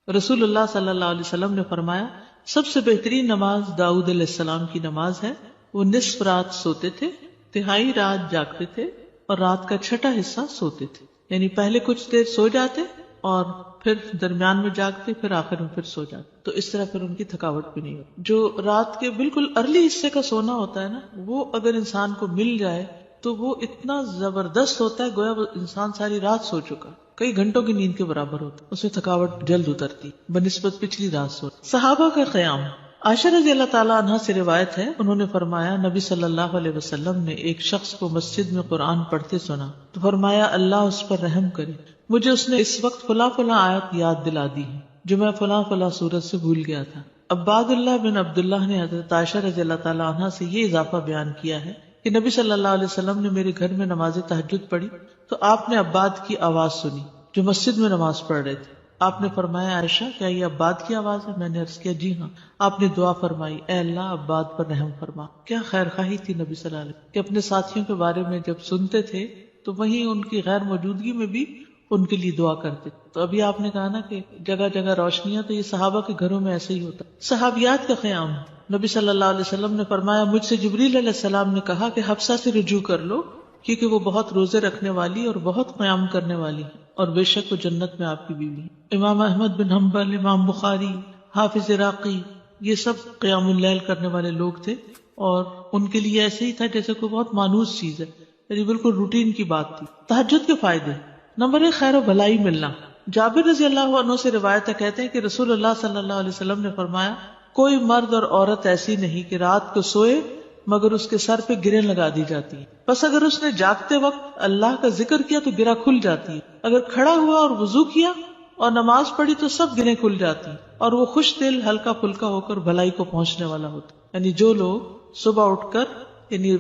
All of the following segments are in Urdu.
رسول اللہ صلی اللہ علیہ وسلم نے فرمایا سب سے بہترین نماز داؤد علیہ السلام کی نماز ہے. وہ نصف رات سوتے تھے، تہائی رات جاگتے تھے اور رات کا چھٹا حصہ سوتے تھے. یعنی پہلے کچھ دیر سو جاتے اور پھر درمیان میں جاگتے، پھر آخر میں پھر سو جاتے. تو اس طرح پھر ان کی تھکاوٹ بھی نہیں ہوتی. جو رات کے بالکل ارلی حصے کا سونا ہوتا ہے نا، وہ اگر انسان کو مل جائے تو وہ اتنا زبردست ہوتا ہے گویا وہ انسان ساری رات سو چکا، کئی گھنٹوں کی نیند کے برابر ہوتا ہے. اس میں تھکاوٹ جلد اترتی بنسبت پچھلی رات سو. صحابہ کا قیام. عائشہ رضی اللہ تعالیٰ عنہ سے روایت ہے، انہوں نے فرمایا نبی صلی اللہ علیہ وسلم نے ایک شخص کو مسجد میں قرآن پڑھتے سنا تو فرمایا اللہ اس پر رحم کرے، مجھے اس نے اس وقت فلاں فلاں آیت یاد دلا دی ہے جو میں فلاں فلاں سورت سے بھول گیا تھا. عباد اللہ بن عبداللہ نے حضرت عائشہ رضی اللہ تعالیٰ عنہ سے یہ اضافہ بیان کیا ہے کہ نبی صلی اللہ علیہ وسلم نے میرے گھر میں نماز تہجد پڑھی تو آپ نے عباد کی آواز سنی جو مسجد میں نماز پڑھ رہے تھے. آپ نے فرمایا عائشہ کیا یہ عباد کی آواز ہے؟ میں نے عرض کیا جی ہاں. آپ نے دعا فرمائی اے اللہ عباد پر رحم فرما. کیا خیر خواہی تھی نبی صلی اللہ علیہ وسلم کہ اپنے ساتھیوں کے بارے میں جب سنتے تھے تو وہیں ان کی غیر موجودگی میں بھی ان کے لیے دعا کرتے. تو ابھی آپ نے کہا نا کہ جگہ جگہ روشنیاں، تو یہ صحابہ کے گھروں میں ایسے ہی ہوتا. صحابیات کا قیام. نبی صلی اللہ علیہ وسلم نے فرمایا مجھ سے جبریل علیہ السلام نے کہا کہ حفصہ سے رجوع کر لو کیونکہ وہ بہت روزے رکھنے والی اور بہت قیام کرنے والی ہے اور بے شک وہ جنت میں آپ کی بیوی ہے. امام احمد بن حنبل، امام بخاری، حافظ عراقی، یہ سب قیام اللیل کرنے والے لوگ تھے اور ان کے لیے ایسے ہی تھا جیسے کوئی بہت مانوس چیز ہے، یعنی بالکل روٹین کی بات تھی. تہجد کے فائدے. نمبر 1 خیر و بھلائی ملنا. جابر رضی اللہ عنہ سے روایت ہے، کہتے ہیں کہ رسول اللہ صلی اللہ علیہ وسلم نے فرمایا کوئی مرد اور عورت ایسی نہیں کہ رات کو سوئے مگر اس کے سر پہ گریں لگا دی جاتی ہے. بس اگر اس نے جاگتے وقت اللہ کا ذکر کیا تو گرہ کھل جاتی ہے، اگر کھڑا ہوا اور وضو کیا اور نماز پڑھی تو سب گریں کھل جاتی ہیں اور وہ خوش دل ہلکا پھلکا ہو کر بھلائی کو پہنچنے والا ہوتا. یعنی جو لوگ صبح اٹھ کر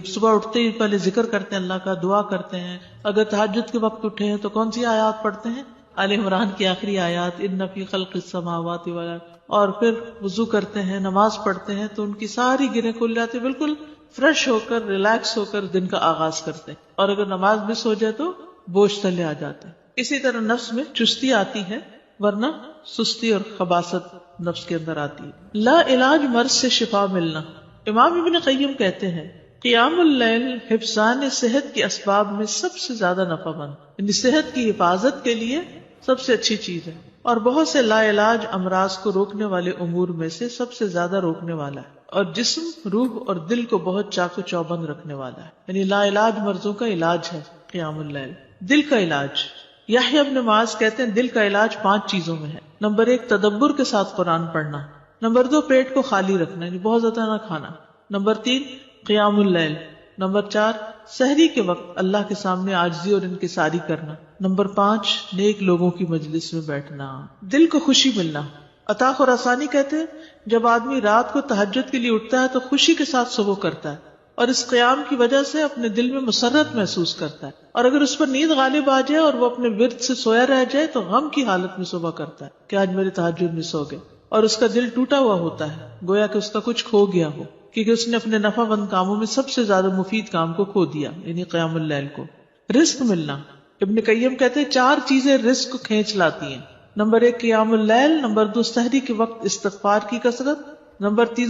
صبح اٹھتے ہی پہلے ذکر کرتے ہیں، اللہ کا دعا کرتے ہیں، اگر تہجد کے وقت اٹھے ہیں تو کون سی آیات پڑھتے ہیں؟ آل عمران کی آخری آیات ان فی خلق السماوات والارض، اور پھر وضو کرتے ہیں، نماز پڑھتے ہیں تو ان کی ساری گریں کھل جاتی، بالکل فریش ہو کر ریلیکس ہو کر دن کا آغاز کرتے ہیں. اور اگر نماز مس ہو جائے تو بوجھ تلے آ جاتے ہیں. اسی طرح نفس میں چستی آتی ہے ورنہ سستی اور خباثت نفس کے اندر آتی ہے. لا علاج مرض سے شفا ملنا. امام ابن قیم کہتے ہیں قیام اللیل حفظان صحت کے اسباب میں سب سے زیادہ نفع مند، یعنی صحت کی حفاظت کے لیے سب سے اچھی چیز ہے اور بہت سے لا علاج امراض کو روکنے والے امور میں سے سب سے زیادہ روکنے والا ہے اور جسم، روح اور دل کو بہت چاق و چوبند رکھنے والا ہے. یعنی لا علاج مرضوں کا علاج ہے قیام اللیل. دل کا علاج. یحییٰ ابن معاذ کہتے ہیں دل کا علاج 5 چیزوں میں ہے. نمبر 1 تدبر کے ساتھ قرآن پڑھنا. نمبر 2 پیٹ کو خالی رکھنا، یعنی بہت زیادہ نہ کھانا. نمبر 3 قیام اللیل. نمبر 4 سحری کے وقت اللہ کے سامنے عاجزی اور انکساری کرنا. نمبر 5 نیک لوگوں کی مجلس میں بیٹھنا. دل کو خوشی ملنا. عطا خراسانی کہتے ہیں جب آدمی رات کو تہجد کے لیے اٹھتا ہے تو خوشی کے ساتھ صبح کرتا ہے اور اس قیام کی وجہ سے اپنے دل میں مسرت محسوس کرتا ہے، اور اگر اس پر نیند غالب آ جائے اور وہ اپنے ورد سے سویا رہ جائے تو غم کی حالت میں صبح کرتا ہے کہ آج میرے تہجد مس ہو گئے، اور اس کا دل ٹوٹا ہوا ہوتا ہے گویا کہ اس کا کچھ کھو گیا ہو، کیونکہ اس نے اپنے نفع مند کاموں میں سب سے زیادہ مفید کام کو کھو دیا، یعنی قیام اللیل کو. رزق ملنا. ابن قیم کہتے ہیں 4 چیزیں رزق کو کھینچ لاتی ہیں. نمبر 1 قیام اللیل. نمبر 2 سحری کے وقت استغفار کی کثرت. نمبر 3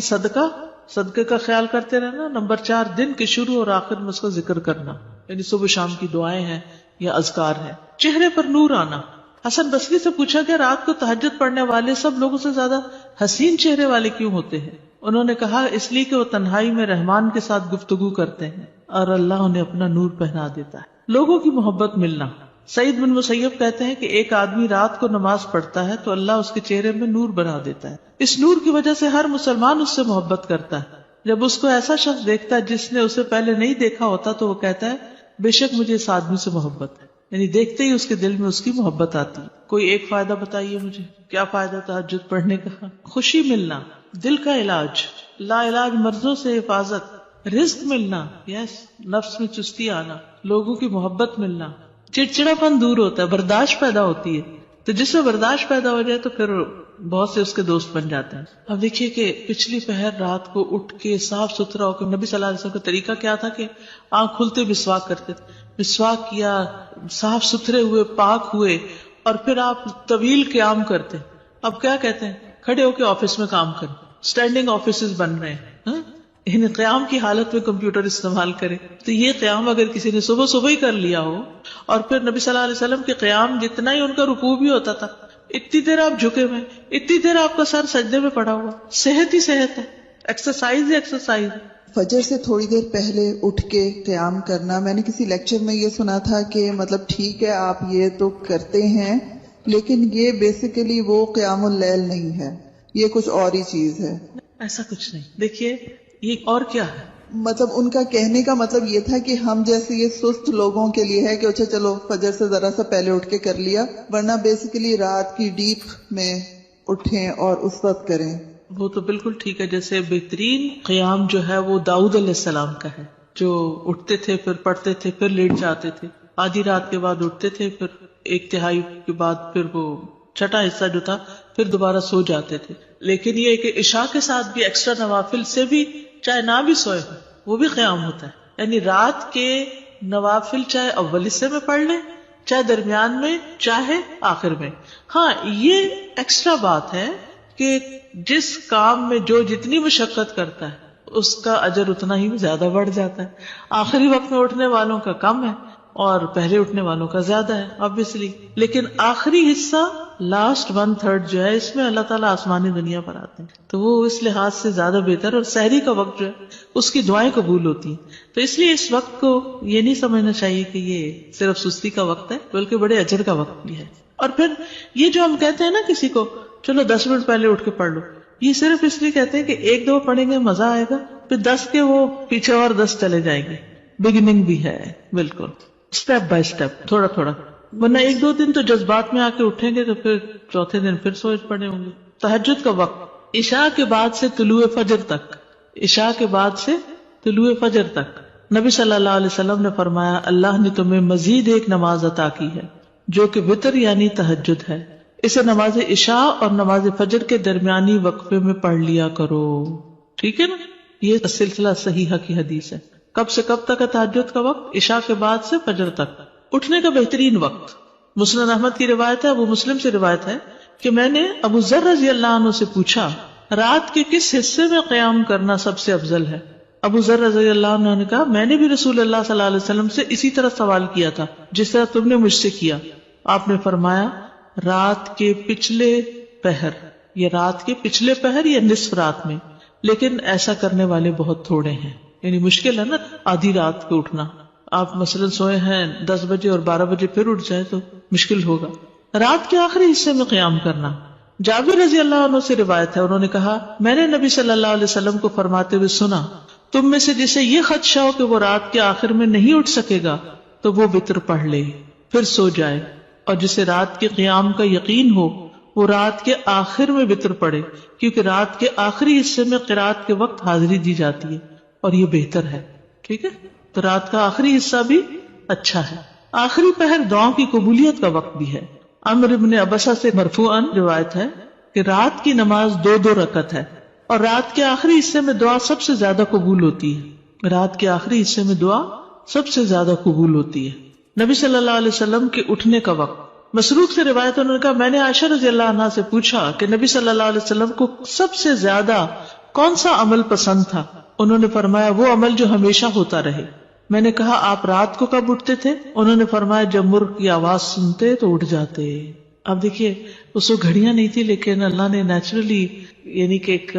صدقے کا خیال کرتے رہنا. نمبر 4 دن کے شروع اور آخر میں اس کا ذکر کرنا، یعنی صبح شام کی دعائیں ہیں یا اذکار ہیں. چہرے پر نور آنا. حسن بصری سے پوچھا گیا رات کو تہجد پڑھنے والے سب لوگوں سے زیادہ حسین چہرے والے کیوں ہوتے ہیں؟ انہوں نے کہا اس لیے کہ وہ تنہائی میں رحمان کے ساتھ گفتگو کرتے ہیں اور اللہ انہیں اپنا نور پہنا دیتا ہے. لوگوں کی محبت ملنا. سعید بن مسیب کہتے ہیں کہ ایک آدمی رات کو نماز پڑھتا ہے تو اللہ اس کے چہرے میں نور بنا دیتا ہے. اس نور کی وجہ سے ہر مسلمان اس سے محبت کرتا ہے. جب اس کو ایسا شخص دیکھتا ہے جس نے اسے پہلے نہیں دیکھا ہوتا تو وہ کہتا ہے بے شک مجھے اس آدمی سے محبت ہے، یعنی دیکھتے ہی اس کے دل میں اس کی محبت آتی ہے. کوئی ایک فائدہ بتائیے مجھے، کیا فائدہ تہجد پڑھنے کا؟ خوشی ملنا. دل کا علاج. لا علاج مرضوں سے حفاظت. رزق ملنا. نفس میں چستی آنا. لوگوں کی محبت ملنا. چڑچڑا پن دور ہوتا ہے، برداشت پیدا ہوتی ہے. تو جس میں برداشت پیدا ہو جائے تو پھر بہت سے اس کے دوست بن جاتے ہیں. اب دیکھیے کہ پچھلی پہر رات کو اٹھ کے صاف ستھرا ہو کے نبی صلی اللہ علیہ وسلم کا طریقہ کیا تھا کہ آنکھ کھلتے مسواک کرتے تھے. مسواک کیا، صاف ستھرے ہوئے، پاک ہوئے، اور پھر آپ طویل قیام کرتے. اب کیا کہتے ہیں، کھڑے ہو کے آفس میں کام کریں، اسٹینڈنگ آفیسز بن رہے ہیں، یعنی قیام کی حالت میں کمپیوٹر استعمال کرے. تو یہ قیام اگر کسی نے صبح صبح ہی کر لیا ہو، اور پھر نبی صلی اللہ علیہ وسلم کے قیام جتنا ہی ان کا رکوع بھی ہوتا تھا، اتنی دیر آپ جھکے ہوئے، اتنی دیر آپ کا سر سجدے میں پڑا ہوا، صحت ہی صحت ہے، ایکسرسائز ہی ایکسرسائز. فجر سے تھوڑی دیر پہلے اٹھ کے قیام کرنا، میں نے کسی لیکچر میں یہ سنا تھا کہ مطلب ٹھیک ہے آپ یہ تو کرتے ہیں، لیکن یہ بیسیکلی وہ قیام اللیل نہیں ہے، یہ کچھ اور ہی چیز ہے. ایسا کچھ نہیں. دیکھیے یہ اور کیا ہے، مطلب ان کا کہنے کا مطلب یہ تھا کہ ہم جیسے یہ سست لوگوں کے لیے ہے کہ اچھا چلو فجر سے ذرا سا پہلے اٹھ کے کر لیا، ورنہ بیسیکلی رات کی ڈیپ میں اٹھیں اور اس وقت کریں. وہ تو بالکل ٹھیک ہے. جیسے بہترین قیام جو ہے وہ داؤد علیہ السلام کا ہے، جو اٹھتے تھے پھر پڑھتے تھے پھر لیٹ جاتے تھے، آدھی رات کے بعد اٹھتے تھے پھر ایک تہائی کے بعد پھر وہ چھٹا حصہ جو تھا پھر دوبارہ سو جاتے تھے. لیکن یہ کہ عشاء کے ساتھ بھی ایکسٹرا نوافل سے بھی چاہے نہ بھی سوئے وہ بھی قیام ہوتا ہے. یعنی رات کے نوافل چاہے اول حصے میں پڑھ لیں، چاہے درمیان میں، چاہے آخر میں. ہاں یہ ایکسٹرا بات ہے کہ جس کام میں جو جتنی مشقت کرتا ہے اس کا اجر اتنا ہی زیادہ بڑھ جاتا ہے. آخری وقت میں اٹھنے والوں کا کم ہے اور پہلے اٹھنے والوں کا زیادہ ہے obviously. لیکن آخری حصہ لاسٹ 1/3 جو ہے اس میں اللہ تعالیٰ آسمانی دنیا پر آتے ہیں، تو وہ اس لحاظ سے زیادہ بہتر. اور سحری کا وقت جو ہے اس کی دعائیں قبول ہوتی ہیں. تو اس لیے اس وقت کو یہ نہیں سمجھنا چاہیے کہ یہ صرف سستی کا وقت ہے، بلکہ بڑے اجر کا وقت بھی ہے. اور پھر یہ جو ہم کہتے ہیں نا کسی کو چلو 10 منٹ پہلے اٹھ کے پڑھ لو، یہ صرف اس لیے کہتے ہیں کہ ایک دو پڑھیں گے مزہ آئے گا، پھر 10 کے وہ پیچھے اور 10 چلے جائیں گے. بگننگ بھی ہے بالکل، اسٹیپ بائی اسٹیپ، تھوڑا تھوڑا. ورنہ ایک دو دن تو جذبات میں آ کے اٹھیں گے تو پھر چوتھے دن پھر سوچ پڑے ہوں گے. تہجد کا وقت عشاء کے بعد سے طلوع فجر تک، عشاء کے بعد سے طلوع فجر تک نبی صلی اللہ علیہ وسلم نے فرمایا اللہ نے تمہیں مزید ایک نماز عطا کی ہے جو کہ وتر یعنی تہجد ہے، اسے نماز عشاء اور نماز فجر کے درمیانی وقفے میں پڑھ لیا کرو. ٹھیک ہے نا، یہ سلسلہ صحیحہ کی حدیث ہے. کب سے کب تک ہے تہجد کا وقت؟ عشاء کے بعد سے فجر تک. اٹھنے کا بہترین وقت، مسند احمد کی روایت ہے، ابو مسلم سے روایت ہے کہ میں نے ابو ذر رضی اللہ عنہ سے پوچھا رات کے کس حصے میں قیام کرنا سب سے افضل ہے؟ ابو ذر رضی اللہ عنہ نے کہا میں نے بھی رسول اللہ صلی اللہ علیہ وسلم سے اسی طرح سوال کیا تھا جس طرح تم نے مجھ سے کیا. آپ نے فرمایا رات کے پچھلے پہر، یا رات کے پچھلے پہر یا نصف رات میں، لیکن ایسا کرنے والے بہت تھوڑے ہیں. یعنی مشکل ہے نا آدھی رات کو اٹھنا. آپ مثلا سوئے ہیں 10 بجے اور 12 بجے پھر اٹھ جائے تو مشکل ہوگا. رات کے آخری حصے میں قیام کرنا. جابر رضی اللہ عنہ سے روایت ہے، انہوں نے کہا میں نے نبی صلی اللہ علیہ وسلم کو فرماتے ہوئے سنا تم میں سے جسے یہ خدشہ ہو کہ وہ رات کے آخر میں نہیں اٹھ سکے گا تو وہ وتر پڑھ لے پھر سو جائے، اور جسے رات کے قیام کا یقین ہو وہ رات کے آخر میں وتر پڑھے، کیونکہ رات کے آخری حصے میں قرات کے وقت حاضری دی جاتی ہے اور یہ بہتر ہے. ٹھیک ہے، تو رات کا آخری حصہ بھی اچھا ہے. آخری پہر دعاؤں کی قبولیت کا وقت بھی ہے. عمرو بن عبسہ سے مرفوعاً روایت ہے کہ رات کی نماز 2 رکعت ہے اور رات کے آخری حصے میں دعا سب سے زیادہ قبول ہوتی ہے. رات کے آخری حصے میں دعا سب سے زیادہ قبول ہوتی ہے. نبی صلی اللہ علیہ وسلم کے اٹھنے کا وقت. مسروق سے روایت انہوں نے کہا میں نے عائشہ رضی اللہ عنہا سے پوچھا کہ نبی صلی اللہ علیہ وسلم کو سب سے زیادہ کون سا عمل پسند تھا؟ انہوں نے فرمایا وہ عمل جو ہمیشہ ہوتا رہے. میں نے کہا آپ رات کو کب اٹھتے تھے؟ انہوں نے فرمایا جب مرغ کی آواز سنتے تو اٹھ جاتے. اب دیکھیے اس کو گھڑیاں نہیں تھی، لیکن اللہ نے نیچرلی یعنی کہ ایک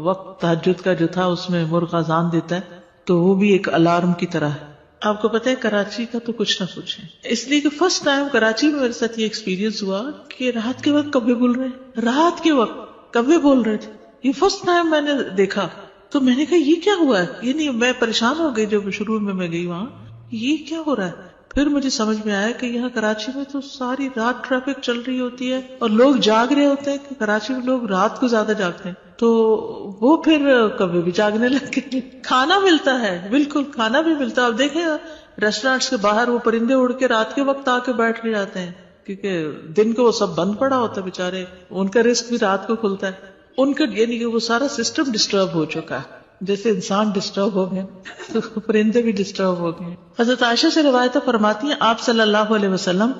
وقت تہجد کا جو تھا اس میں مرغ اذان دیتا ہے تو وہ بھی ایک الارم کی طرح ہے. آپ کو پتہ ہے کراچی کا تو کچھ نہ پوچھیں، اس لیے کہ فرسٹ ٹائم کراچی میں میرے ساتھ یہ ایکسپیرینس ہوا کہ رات کے وقت کبھی بول رہے ہیں، رات کے وقت کبھی بول رہے تھے. یہ فرسٹ ٹائم میں نے دیکھا تو میں نے کہا یہ کیا ہوا ہے، یعنی میں پریشان ہو گئی جب شروع میں گئی وہاں، یہ کیا ہو رہا ہے. پھر مجھے سمجھ میں آیا کہ یہاں کراچی میں تو ساری رات ٹریفک چل رہی ہوتی ہے اور لوگ جاگ رہے ہوتے ہیں کہ کراچی میں لوگ رات کو زیادہ جاگتے ہیں، تو وہ پھر کبھی بھی جاگنے لگ گئے. کھانا ملتا ہے، بالکل کھانا بھی ملتا ہے. اب دیکھیں ریسٹورینٹس کے باہر وہ پرندے اڑ کے رات کے وقت آ کے بیٹھ جاتے ہیں کیونکہ دن کو وہ سب بند پڑا ہوتا ہے بیچارے، ان کا رزق بھی رات کو کھلتا ہے. ان کا یعنی کہ وہ سارا سسٹم ڈسٹرب ہو چکا ہے. جیسے انسان ڈسٹرب ہو گئے تو پرندے بھی ڈسٹرب ہو گئے. حضرت عائشہ سے روایت فرماتی ہیں آپ صلی اللہ علیہ وسلم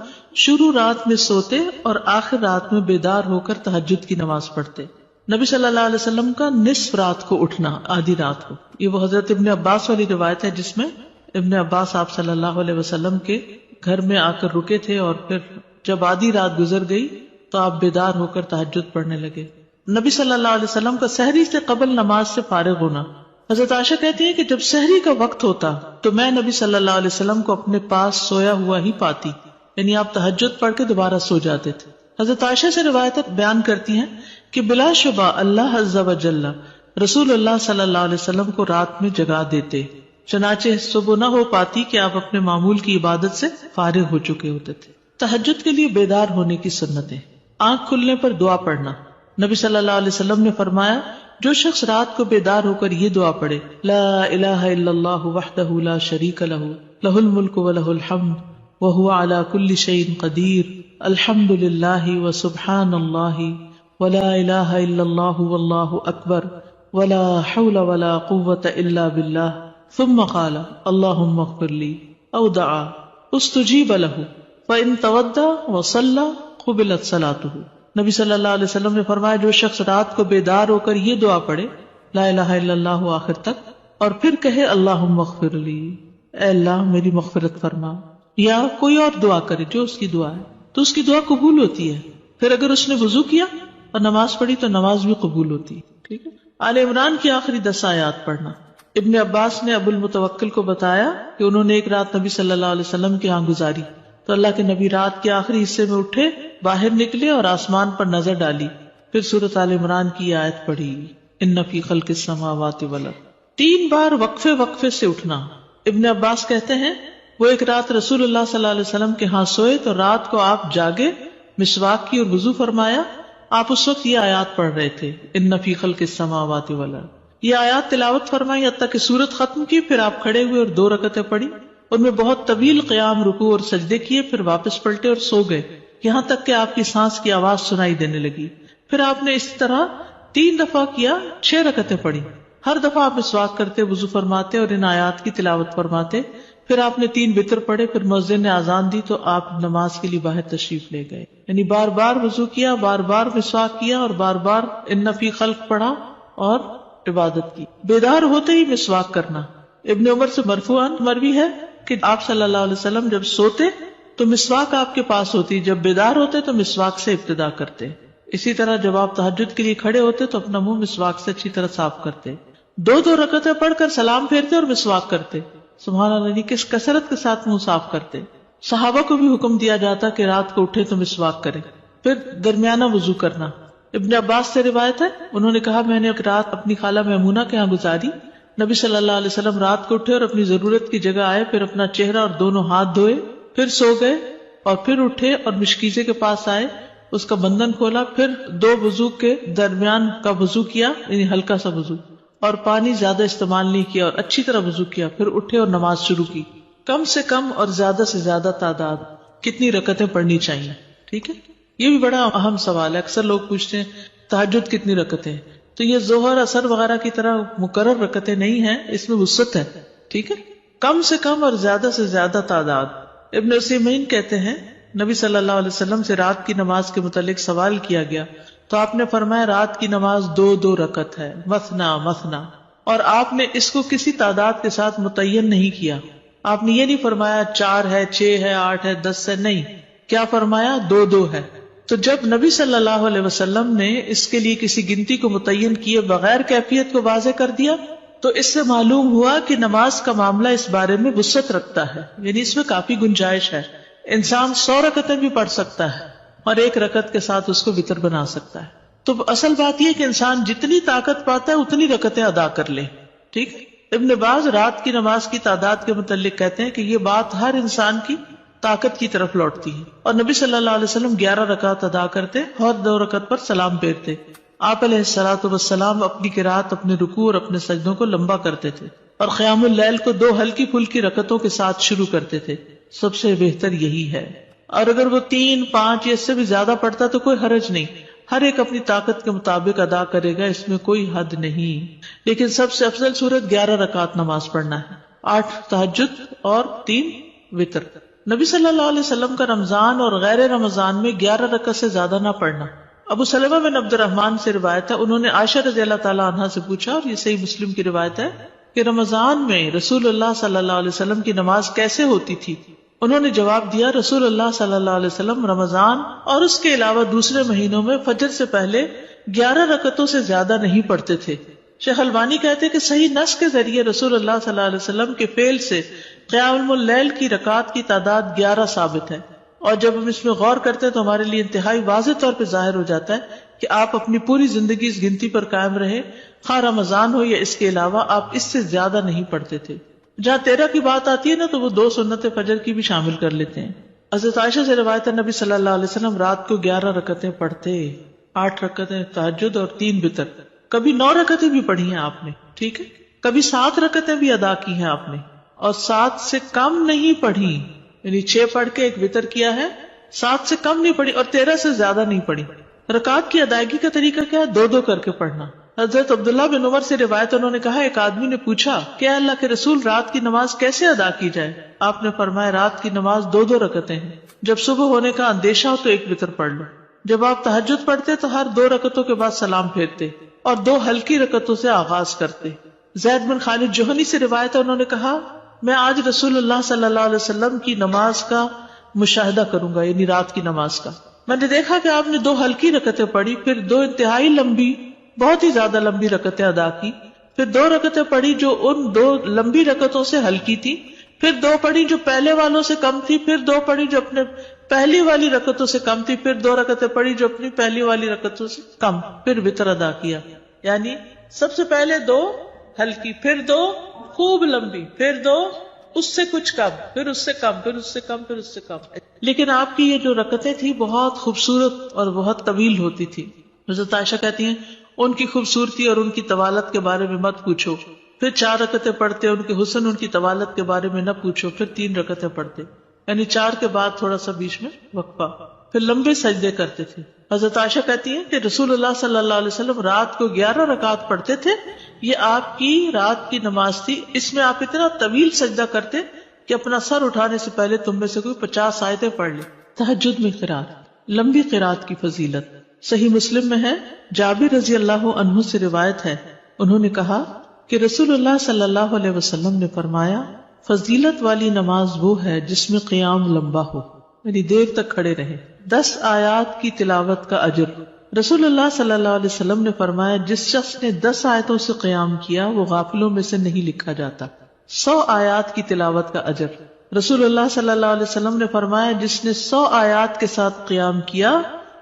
شروع رات میں سوتے اور آخر رات میں بیدار ہو کر تہجد کی نماز پڑھتے. نبی صلی اللہ علیہ وسلم کا نصف رات کو اٹھنا، آدھی رات کو، یہ وہ حضرت ابن عباس والی روایت ہے جس میں ابن عباس آپ صلی اللہ علیہ وسلم کے گھر میں آ کر رکے تھے اور پھر جب آدھی رات گزر گئی تو آپ بیدار ہو کر تہجد پڑھنے لگے. نبی صلی اللہ علیہ وسلم کا سحری سے قبل نماز سے فارغ ہونا. حضرت عائشہ کہتی ہیں کہ جب سحری کا وقت ہوتا تو میں نبی صلی اللہ علیہ وسلم کو اپنے پاس سویا ہوا ہی پاتی، یعنی آپ تہجد پڑھ کے دوبارہ سو جاتے تھے. حضرت عائشہ سے روایت بیان کرتی ہیں کہ بلا شبہ اللہ عز و جل رسول اللہ صلی اللہ علیہ وسلم کو رات میں جگا دیتے، چنانچہ صبح نہ ہو پاتی کہ آپ اپنے معمول کی عبادت سے فارغ ہو چکے ہوتے تھے. تہجد کے لیے بیدار ہونے کی سنتیں. آنکھ کھلنے پر دعا پڑھنا. نبی صلی اللہ علیہ وسلم نے فرمایا جو شخص رات کو بیدار ہو کر یہ دعا پڑھے لا الہ الا اللہ وحدہ لا شریک لہ لہ الملک ولہ الحمد وہو علی کل شیء قدیر الحمد للہ وسبحان اللہ ولا الہ الا اللہ واللہ اکبر ولا حول ولا قوة الا باللہ ثم قال اللہم اغفر لی او دعا استجیب لہ فإن تودع وصلى قبلت صلاته. نبی صلی اللہ علیہ وسلم نے فرمایا جو شخص رات کو بیدار ہو کر یہ دعا پڑھے لا الہ الا اللہ آخر تک اور پھر کہے اللہم اغفر لی، اے اللہ میری مغفرت فرما، یا کوئی اور دعا کرے جو اس کی دعا ہے تو اس کی دعا قبول ہوتی ہے. پھر اگر اس نے وضو کیا اور نماز پڑھی تو نماز بھی قبول ہوتی ہے. ٹھیک ہے. آل عمران کی آخری 10 آیات پڑھنا. ابن عباس نے ابو المتوکل کو بتایا کہ انہوں نے ایک رات نبی صلی اللہ علیہ وسلم کے ہاں گزاری تو اللہ کے نبی رات کے آخری حصے میں اٹھے، باہر نکلے اور آسمان پر نظر ڈالی، پھر سورۃ آل عمران کی آیت پڑھی ان فی خلق السماوات والارض. 3 بار وقفے سے اٹھنا. ابن عباس کہتے ہیں وہ ایک رات رسول اللہ صلی اللہ علیہ وسلم کے ہاں سوئے تو رات کو آپ جاگے، مسواک کی اور وضو فرمایا. آپ اس وقت یہ آیات پڑھ رہے تھے ان فی خلق السماوات والارض. یہ آیات تلاوت فرمائی حتیٰ کہ سورت ختم کی، پھر آپ کھڑے ہوئے اور 2 رکعتیں پڑھی، ان میں بہت طویل قیام، رکوع اور سجدے کیے، پھر واپس پلٹے اور سو گئے یہاں تک کہ آپ کی سانس کی آواز سنائی دینے لگی. پھر آپ نے اس طرح 3 دفعہ کیا، 6 رکعتیں پڑھی. ہر دفعہ آپ مسواک کرتے، وضو فرماتے اور ان آیات کی تلاوت فرماتے. پھر آپ نے 3 وتر پڑھے، پھر مؤذن نے اذان دی تو آپ نماز کے لیے باہر تشریف لے گئے. یعنی بار بار وضو کیا، بار بار مسواک کیا اور بار بار ان فی خلق پڑھا اور عبادت کی. بیدار ہوتے ہی مسواک کرنا. ابن عمر سے مرفوعاً مروی ہے کہ آپ صلی اللہ علیہ وسلم جب سوتے تو مسواک آپ کے پاس ہوتی، جب بیدار ہوتے تو مسواک سے ابتدا کرتے. اسی طرح جب آپ تہجد کے لیے کھڑے ہوتے تو اپنا منہ مسواک سے اچھی طرح صاف کرتے. 2 رکعتیں پڑھ کر سلام پھیرتے اور مسواک کرتے. سبحان اللہ، کس کثرت کے ساتھ منہ صاف کرتے. صحابہ کو بھی حکم دیا جاتا کہ رات کو اٹھے تو مسواک کرے. پھر درمیانہ وضو کرنا. ابن عباس سے روایت ہے انہوں نے کہا میں نے ایک رات اپنی خالہ میمونہ کے ہاں گزاری. نبی صلی اللہ علیہ وسلم رات کو اٹھے اور اپنی ضرورت کی جگہ آئے، پھر اپنا چہرہ اور دونوں ہاتھ دھوئے، پھر سو گئے اور پھر اٹھے اور مشکیزے کے پاس آئے، اس کا بندھن کھولا، پھر 2 وضو کے درمیان کا وضو کیا، یعنی ہلکا سا وضو، اور پانی زیادہ استعمال نہیں کیا اور اچھی طرح وضو کیا. پھر اٹھے اور نماز شروع کی. کم سے کم اور زیادہ سے زیادہ تعداد کتنی رکعتیں پڑھنی چاہیے؟ ٹھیک ہے. یہ بھی بڑا اہم سوال ہے. اکثر لوگ پوچھتے ہیں تہجد کتنی رکعتیں؟ تو یہ ظہر اثر وغیرہ کی طرح مقرر رکعتیں نہیں ہیں، اس میں وسعت ہے. ٹھیک ہے. کم سے کم اور زیادہ سے زیادہ تعداد. ابن عثیمین کہتے ہیں نبی صلی اللہ علیہ وسلم سے رات کی نماز کے متعلق سوال کیا گیا تو آپ نے فرمایا رات کی نماز 2 رکعت ہے، مثنا مثنا، اور آپ نے اس کو کسی تعداد کے ساتھ متعین نہیں کیا. آپ نے یہ نہیں فرمایا 4 ہے، 6 ہے، 8 ہے، 10 ہے، نہیں. کیا فرمایا؟ 2 ہے. تو جب نبی صلی اللہ علیہ وسلم نے اس کے لیے کسی گنتی کو متعین کیے بغیر کیفیت کو واضح کر دیا تو اس سے معلوم ہوا کہ نماز کا معاملہ اس بارے میں وسعت رکھتا ہے، یعنی اس میں کافی گنجائش ہے. انسان 100 رکعتیں بھی پڑھ سکتا ہے اور 1 رکعت کے ساتھ اس کو وتر بنا سکتا ہے. تو اصل بات یہ کہ انسان جتنی طاقت پاتا ہے اتنی رکعتیں ادا کر لے. ٹھیک. ابن باز رات کی نماز کی تعداد کے متعلق کہتے ہیں کہ یہ بات ہر انسان کی طاقت کی طرف لوٹتی ہے، اور نبی صلی اللہ علیہ وسلم 11 رکعت ادا کرتے اور 2 رکعت پر سلام پھیرتے. آپ علیہ الصلوۃ والسلام اپنی قرات، اپنے رکوع اور اپنے سجدوں کو لمبا کرتے تھے اور قیام اللیل کو 2 ہلکی پھلکی رکعتوں کے ساتھ شروع کرتے تھے. سب سے بہتر یہی ہے. اور اگر وہ 3، 5 یا اس سے بھی زیادہ پڑھتا تو کوئی حرج نہیں. ہر ایک اپنی طاقت کے مطابق ادا کرے گا، اس میں کوئی حد نہیں. لیکن سب سے افضل صورت 11 رکعت نماز پڑھنا ہے، 8 تہجد اور 3 وتر. نبی صلی اللہ علیہ وسلم کا رمضان اور غیر رمضان میں 11 رکعت سے زیادہ نہ پڑھنا. ابو سلمہ بن عبد الرحمن سے روایت ہے، انہوں نے عائشہ رضی اللہ تعالی عنہا سے پوچھا، اور یہ صحیح مسلم کی روایت ہے، کہ رمضان میں رسول اللہ صلی اللہ علیہ وسلم کی نماز کیسے ہوتی تھی؟ انہوں نے جواب دیا، رسول اللہ صلی اللہ علیہ وسلم رمضان اور اس کے علاوہ دوسرے مہینوں میں فجر سے پہلے 11 رکعتوں سے زیادہ نہیں پڑھتے تھے. شیخ البانی کہتے کہ صحیح نص کے ذریعے رسول اللہ صلی اللہ علیہ وسلم کے فعل سے قیام اللیل کی رکعات کی تعداد 11 ثابت ہے، اور جب ہم اس میں غور کرتے ہیں تو ہمارے لیے انتہائی واضح طور پہ ظاہر ہو جاتا ہے کہ آپ اپنی پوری زندگی اس گنتی پر قائم رہے، خواہ رمضان ہو یا اس کے علاوہ، آپ اس سے زیادہ نہیں پڑھتے تھے. جہاں 13 کی بات آتی ہے نا تو وہ 2 سنت فجر کی بھی شامل کر لیتے ہیں. حضرت عائشہ سے روایت ہے، نبی صلی اللہ علیہ وسلم رات کو 11 رکعتیں پڑھتے، 8 رکعتیں تہجد اور 3 وتر. کبھی 9 رکعتیں بھی پڑھی ہیں آپ نے، ٹھیک ہے، کبھی 7 رکعتیں بھی ادا کی ہیں آپ نے، اور 7 سے کم نہیں پڑھی، یعنی 6 پڑھ کے 1 وتر کیا ہے، 7 سے کم نہیں پڑھی اور 13 سے زیادہ نہیں پڑھی. رکعات کی ادائیگی کا طریقہ کیا ہے؟ 2 کر کے پڑھنا. حضرت عبداللہ بن عمر سے روایت، انہوں نے کہا، ایک آدمی نے پوچھا کہ اللہ کے رسول رات کی نماز کیسے ادا کی جائے؟ آپ نے فرمایا، رات کی نماز 2 رکعتیں ہیں، جب صبح ہونے کا اندیشہ ہو تو 1 وتر پڑھ لو. جب آپ تہجد پڑھتے تو ہر 2 رکعتوں کے بعد سلام پھیرتے اور 2 ہلکی رکعتوں سے آغاز کرتے. زید بن خالد جوہنی سے روایت ہے، انہوں نے کہا، میں آج رسول اللہ صلی اللہ علیہ وسلم کی نماز کا مشاہدہ کروں گا، یعنی رات کی نماز کا. میں نے دیکھا کہ آپ نے 2 ہلکی رکعتیں پڑھی، پھر 2 انتہائی لمبی، بہت ہی زیادہ لمبی رکعتیں ادا کی، پھر 2 رکعتیں پڑھی جو ان 2 لمبی رکعتوں سے ہلکی تھی، پھر 2 پڑھی جو پہلے والوں سے کم تھی، پھر 2 پڑھی جو اپنے پہلی والی رکعتوں سے کم تھی، پھر 2 رکعتیں پڑھی جو اپنی پہلی والی رکعتوں سے کم، پھر وتر ادا کیا. یعنی سب سے پہلے 2 ہلکی، پھر 2 خوب لمبی، پھر 2 اس سے کچھ کم، پھر اس سے کم، پھر اس سے کم، پھر اس سے کم. لیکن آپ کی یہ جو رکعتیں تھی بہت خوبصورت اور بہت طویل ہوتی تھی. حضرت عائشہ کہتی ہیں، ان کی خوبصورتی اور ان کی طوالت کے بارے میں مت پوچھو. پھر 4 رکعتیں پڑھتے، ان کے حسن، ان کی طوالت کے بارے میں نہ پوچھو. پھر 3 رکعتیں پڑھتے، یعنی 4 کے بعد تھوڑا سا بیچ میں وقفہ، پھر لمبے سجدے کرتے تھے. حضرت عائشہ کہتی ہیں کہ رسول اللہ صلی اللہ علیہ وسلم رات کو 11 رکعت پڑھتے تھے، یہ آپ کی رات کی نماز تھی. اس میں آپ اتنا طویل سجدہ کرتے کہ اپنا سر اٹھانے سے پہلے تم میں سے کوئی 50 آیتیں پڑھ لے. تہجد میں قرات، لمبی قرات کی فضیلت صحیح مسلم میں ہے. جابر رضی اللہ عنہ سے روایت ہے، انہوں نے کہا کہ رسول اللہ صلی اللہ علیہ وسلم نے فرمایا، فضیلت والی نماز وہ ہے جس میں قیام لمبا ہو، یعنی دیر تک کھڑے رہے. 10 آیات کی تلاوت کا اجر. رسول اللہ صلی اللہ علیہ وسلم نے فرمایا، جس شخص نے 10 آیتوں سے قیام کیا وہ غافلوں میں سے نہیں لکھا جاتا. 100 آیات کی تلاوت کا اجر. رسول اللہ صلی اللہ علیہ وسلم نے فرمایا، جس نے 100 آیات کے ساتھ قیام کیا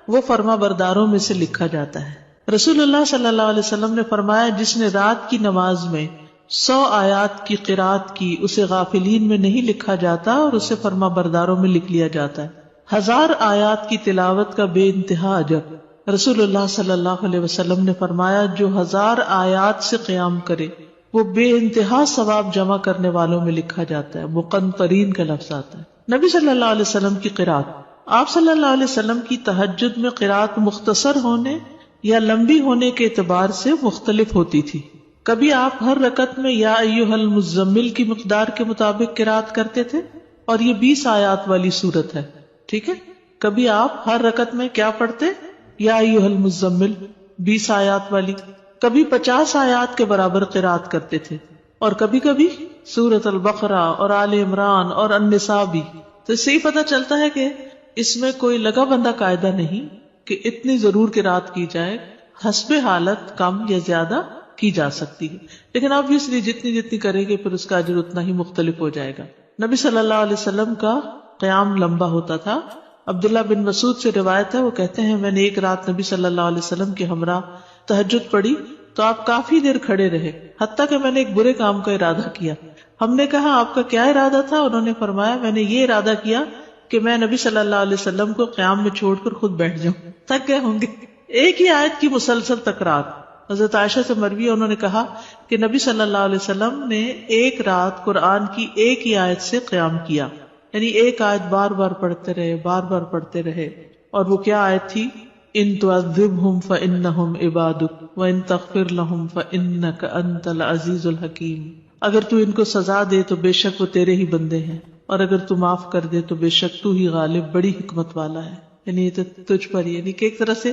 وہ فرما برداروں میں سے لکھا جاتا ہے. رسول اللہ صلی اللہ علیہ وسلم نے فرمایا، جس نے رات کی نماز میں 100 آیات کی قرات کی اسے غافلین میں نہیں لکھا جاتا اور اسے فرما برداروں میں لکھ لیا جاتا ہے. 1000 آیات کی تلاوت کا بے انتہا اجر. رسول اللہ صلی اللہ علیہ وسلم نے فرمایا، جو 1000 آیات سے قیام کرے وہ بے انتہا ثواب جمع کرنے والوں میں لکھا جاتا ہے. مقنطرین کا لفظ آتا ہے. نبی صلی اللہ علیہ وسلم کی قرات. آپ صلی اللہ علیہ وسلم کی تہجد میں قرات مختصر ہونے یا لمبی ہونے کے اعتبار سے مختلف ہوتی تھی. کبھی آپ ہر رکعت میں یا ایھا المزمل کی مقدار کے مطابق قرات کرتے تھے، اور یہ 20 آیات والی سورت ہے، ٹھیک ہے. کبھی آپ ہر رکعت میں کیا پڑھتے؟ یا ایھا المزمل 20 آیات والی. کبھی 50 آیات کے برابر قرات کرتے تھے، اور کبھی کبھی سورۃ البقرہ اور آل عمران اور النساء بھی. تو اس سے ہی پتہ چلتا ہے کہ اس میں کوئی لگا بندہ قاعدہ نہیں کہ اتنی ضرور قرات کی جائے، حسب حالت کم یا زیادہ کی جا سکتی ہے. لیکن obviously جتنی کریں گے پھر اس کا اجر اتنا ہی مختلف ہو جائے گا. نبی صلی اللہ علیہ وسلم کا قیام لمبا ہوتا تھا. عبداللہ بن مسعود سے روایت ہے، وہ کہتے ہیں، میں نے ایک رات نبی صلی اللہ علیہ وسلم کے ہمراہ تہجد پڑھی تو آپ کافی دیر کھڑے رہے، حتیٰ کہ میں نے ایک برے کام کا ارادہ کیا. ہم نے کہا، آپ کا کیا ارادہ تھا؟ انہوں نے فرمایا، میں نے یہ ارادہ کیا کہ میں نبی صلی اللہ علیہ وسلم کو قیام میں چھوڑ کر خود بیٹھ جاؤں. تھک گئے ہوں گے. ایک ہی آیت کی مسلسل تکرار. حضرت عائشہ سے مروی ہے، انہوں نے کہا کہ نبی صلی اللہ علیہ وسلم نے ایک رات قرآن کی ایک ہی آیت سے قیام کیا، یعنی ایک آیت بار بار پڑھتے رہے، بار بار پڑھتے رہے. اور وہ کیا آیت تھی؟ ان تعذبہم فانہم عبادک وان تغفر لہم فانک انت العزیز الحکیم. اگر تو ان کو سزا دے تو بے شک وہ تیرے ہی بندے ہیں، اور اگر تو معاف کر دے تو بے شک تو ہی غالب بڑی حکمت والا ہے. یعنی یہ تو تجھ پر، یعنی کہ ایک طرح سے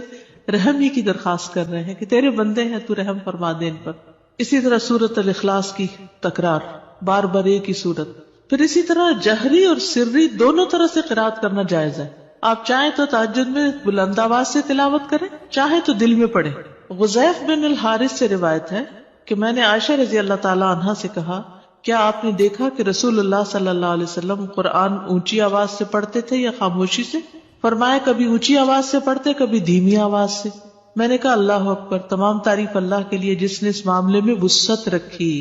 رحم ہی کی درخواست کر رہے ہیں کہ تیرے بندے ہیں، تو رحم فرما دے ان پر. اسی طرح سورۃ الاخلاص کی تکرار، بار بار ایک ہی سورت. پھر اسی طرح جہری اور سری دونوں طرح سے قرات کرنا جائز ہے. آپ چاہیں تو تہجد میں بلند آواز سے تلاوت کریں، چاہیں تو دل میں پڑھیں. غزیف بن الحارث سے روایت ہے کہ میں نے عائشہ رضی اللہ تعالی عنہا سے کہا، کیا آپ نے دیکھا کہ رسول اللہ صلی اللہ علیہ وسلم قرآن اونچی آواز سے پڑھتے تھے یا خاموشی سے؟ فرمایا کبھی اونچی آواز سے پڑھتے، کبھی دھیمی آواز سے. میں نے کہا اللہ اکبر، تمام تعریف اللہ کے لیے جس نے اس معاملے میں وسعت رکھی.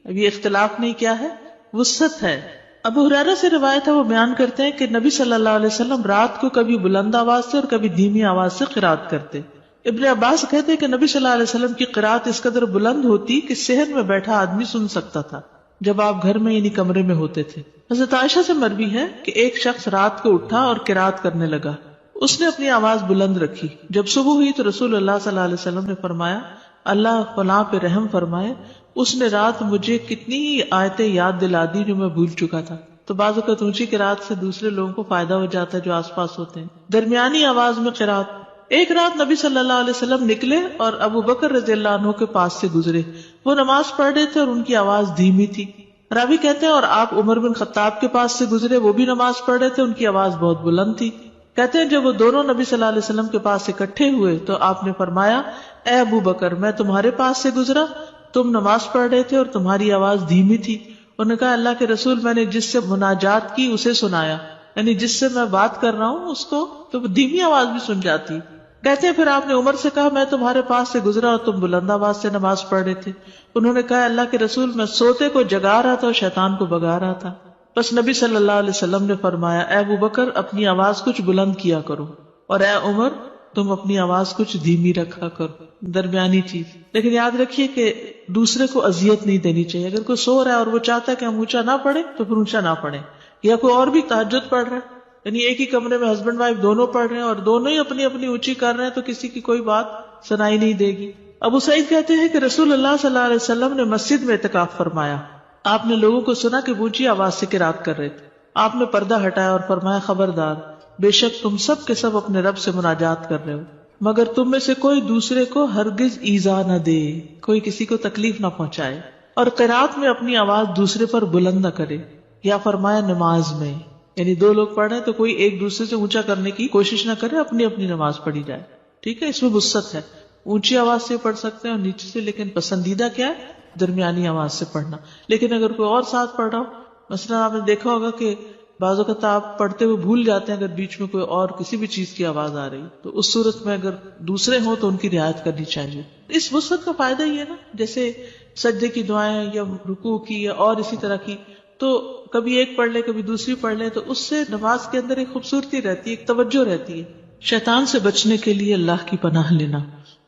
اب یہ اختلاف نہیں، کیا ہے؟ وسعت ہے. ابو ہریرہ سے روایت ہے، وہ بیان کرتے ہیں کہ نبی صلی اللہ علیہ وسلم رات کو کبھی بلند آواز سے اور کبھی دھیمی آواز سے قرات کرتے. ابن عباس کہتے ہیں کہ نبی صلی اللہ علیہ وسلم کی قرات اس قدر بلند ہوتی کہ صحن میں بیٹھا آدمی سن سکتا تھا جب آپ گھر میں یعنی کمرے میں ہوتے تھے. حضرت عائشہ سے مروی ہے کہ ایک شخص رات کو اٹھا اور قرات کرنے لگا. اس نے اپنی آواز بلند رکھی. جب صبح ہوئی تو رسول اللہ صلی اللہ علیہ وسلم نے فرمایا اللہ فلاں پہ رحم فرمائے، اس نے رات مجھے کتنی ہی آیتیں یاد دلا دی جو میں بھول چکا تھا. تو بعض اوقات اونچی قرات سے دوسرے لوگوں کو فائدہ ہو جاتا ہے جو آس پاس ہوتے ہیں. درمیانی آواز میں قرات. ایک رات نبی صلی اللہ علیہ وسلم نکلے اور ابو بکر رضی اللہ عنہ کے پاس سے گزرے. وہ نماز پڑھ رہے تھے اور ان کی آواز دھیمی تھی. راوی کہتے ہیں اور آپ عمر بن خطاب کے پاس سے گزرے، وہ بھی نماز پڑھ رہے تھے، ان کی آواز بہت بلند تھی. کہتے ہیں جب وہ دونوں نبی صلی اللہ علیہ وسلم کے پاس اکٹھے ہوئے تو آپ نے فرمایا اے ابو بکر، میں تمہارے پاس سے گزرا، تم نماز پڑھ رہے تھے اور تمہاری آواز دھیمی تھی. انہوں نے کہا اللہ کے رسول، میں نے جس سے مناجات کی اسے سنایا، یعنی جس سے میں بات کر رہا ہوں اس کو تو دھیمی آواز بھی سن جاتی. کہتے ہیں پھر آپ نے عمر سے کہا میں تمہارے پاس سے گزرا اور تم بلند آواز سے نماز پڑھ رہے تھے. انہوں نے کہا اللہ کے رسول، میں سوتے کو جگا رہا تھا اور شیطان کو بگا رہا تھا. بس نبی صلی اللہ علیہ وسلم نے فرمایا اے ابو بکر، اپنی آواز کچھ بلند کیا کرو، اور اے عمر، تم اپنی آواز کچھ دھیمی رکھا کرو. درمیانی چیز. لیکن یاد رکھیے کہ دوسرے کو اذیت نہیں دینی چاہیے. اگر کوئی سو رہا ہے اور وہ چاہتا ہے کہ ہم اونچا نہ پڑھیں تو پھر اونچا نہ پڑھیں. یا کوئی اور بھی تہجد پڑھ رہا ہے، یعنی ایک ہی کمرے میں ہسبینڈ وائف دونوں پڑھ رہے ہیں اور دونوں ہی اپنی اپنی اونچی کر رہے ہیں تو کسی کی کوئی بات سنائی نہیں دے گی. ابو سعید کہتے ہیں کہ رسول اللہ صلی اللہ علیہ وسلم نے مسجد میں اعتکاف فرمایا. آپ نے لوگوں کو سنا کہ اونچی آواز سے قرات کر رہے تھے. آپ نے پردہ ہٹایا اور فرمایا خبردار، بے شک تم سب کے سب اپنے رب سے مناجات کر رہے ہو، مگر تم میں سے کوئی دوسرے کو ہرگز ایذا نہ دے، کوئی کسی کو تکلیف نہ پہنچائے، اور قرات میں اپنی آواز دوسرے پر بلند نہ کرے. یا فرمایا نماز میں، یعنی دو لوگ پڑھ رہے ہیں تو کوئی ایک دوسرے سے اونچا کرنے کی کوشش نہ کرے، اپنی اپنی نماز پڑھی جائے. ٹھیک ہے، اس میں وسعت ہے. اونچی آواز سے پڑھ سکتے ہیں اور نیچے سے، لیکن پسندیدہ کیا ہے؟ درمیانی آواز سے پڑھنا. لیکن اگر کوئی اور ساتھ پڑھ رہا ہو، مثلا آپ نے دیکھا ہوگا کہ بعض اوقات آپ پڑھتے ہوئے بھول جاتے ہیں اگر بیچ میں کوئی اور کسی بھی چیز کی آواز آ رہی، تو اس صورت میں اگر دوسرے ہوں تو ان کی رعایت کرنی چاہیے. اس وسعت کا فائدہ یہ ہے نا، جیسے سجدے کی دعائیں یا رکوع کی یا اور اسی طرح کی، تو کبھی ایک پڑھ لے کبھی دوسری پڑھ لے تو اس سے نماز کے اندر ایک خوبصورتی رہتی ہے، ایک توجہ رہتی ہے. شیطان سے بچنے کے لیے اللہ کی پناہ لینا.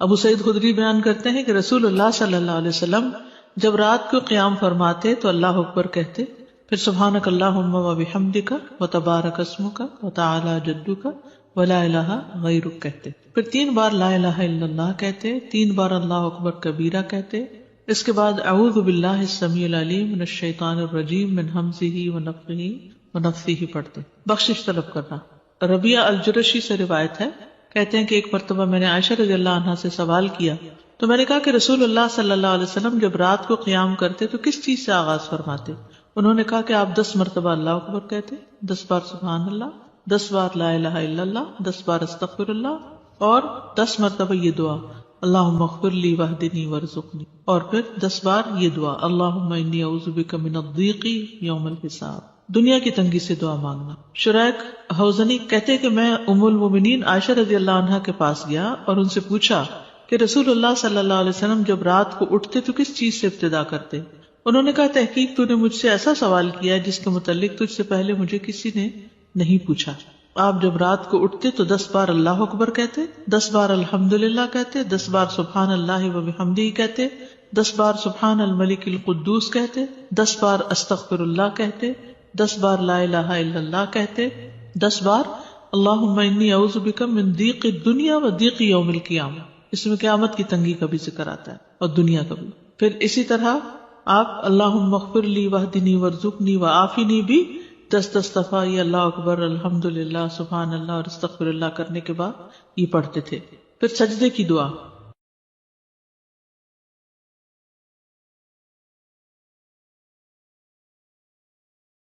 ابو سعید خدری بیان کرتے ہیں کہ رسول اللہ صلی اللہ علیہ وسلم جب رات کو قیام فرماتے تو اللہ اکبر کہتے، پھر سبحانک اللہم و بحمدک و تبارک اسمک و تعالی جدک و لا الہ غیرک کہتے، پھر 3 بار لا الہ الا اللہ کہتے، 3 بار اللہ اکبر کبیرہ کہتے. اس کے بعد اعوذ باللہ السمیع العلیم من الشیطان الرجیم من ہمزہ ونفخہ ونفثہ پڑھتے. بخشش طلب کرنا. ربیعہ الجرشی سے روایت ہے، کہتے ہیں کہ ایک مرتبہ میں نے عائشہ رضی اللہ عنہا سے سوال کیا تو میں نے کہا کہ رسول اللہ صلی اللہ علیہ وسلم جب رات کو قیام کرتے تو کس چیز سے آغاز فرماتے؟ انہوں نے کہا کہ آپ 10 مرتبہ اللہ اکبر کہتے، 10 بار سبحان اللہ، 10 بار لا الہ الا اللہ، 10 بار استغفر اللہ، اور 10 مرتبہ یہ دعا اللہم اغفر لی واہدنی وارزقنی، اور پھر 10 بار یہ دعا اللہم انی اعوذ بک من الضیق یوم الحساب، دنیا کی تنگی سے دعا مانگنا. شریک حوزنی کہتے کہ میں ام المومنین عائشہ رضی اللہ عنہا کے پاس گیا اور ان سے پوچھا کہ رسول اللہ صلی اللہ علیہ وسلم جب رات کو اٹھتے تو کس چیز سے ابتدا کرتے؟ انہوں نے کہا تحقیق تو نے مجھ سے ایسا سوال کیا جس کے متعلق تجھ سے پہلے مجھے کسی نے نہیں پوچھا. آپ جب رات کو اٹھتے تو 10 بار اللہ اکبر کہتے، 10 بار الحمدللہ کہتے، 10 بار سبحان اللہ و بحمدہ کہتے، 10 بار سبحان الملک القدوس کہتے، 10 بار استغفر اللہ کہتے، 10 بار لا الہ الا اللہ کہتے، 10 بار اللہم انی اعوذ بک من ضیق الدنیا و ضیق یوم القیامہ، اس میں قیامت کی تنگی کا بھی ذکر آتا ہے اور دنیا کا بھی. پھر اسی طرح آپ اللہم اغفر لی واہدنی وارزقنی وعافنی بھی 10 دفعہ یہ اللہ اکبر الحمدللہ سبحان اللہ اور استغفر اللہ کرنے کے بعد یہ پڑھتے تھے. پھر سجدے کی دعا